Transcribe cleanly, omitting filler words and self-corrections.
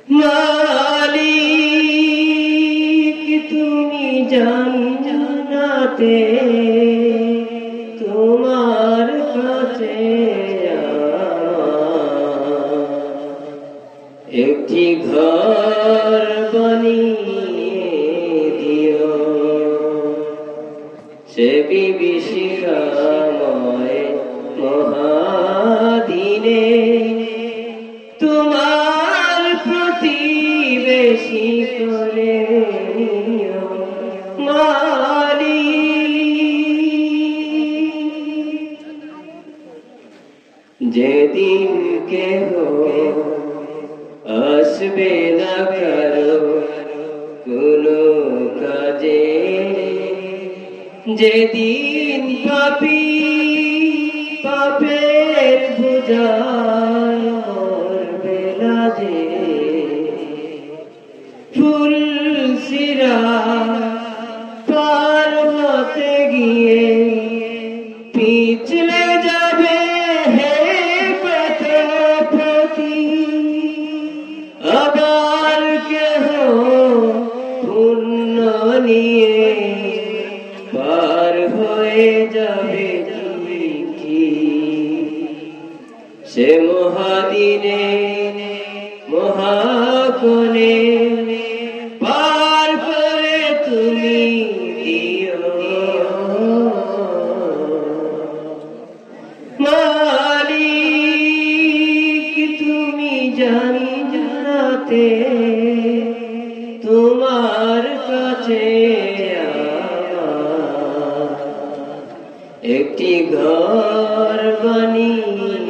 মালিক তুমি জান্নাতে তোমার কাছে একটি ঘর বানিয়ে দিও, সে বিভীষিকাময় মহাদিনে তোমার প্রতিবেশী করে নিও মালিক। যেদিন কেহ আসবে না কারো কোনো কাজে, যেদিন পাপী পাপের বোঝায় মরবে লাজে, ফুলসিরা পার হতে গিয়ে পিছলে যাবে হে পথপতি, আবার কেহ পুণ্য নিয়ে পার হয়ে যাবে কি সে মহাদিনে মহাকোণে পার করে তুমি দিও মালিক তুমি জান্নাতে তোমার কাছে একটি ঘর বানিয়ে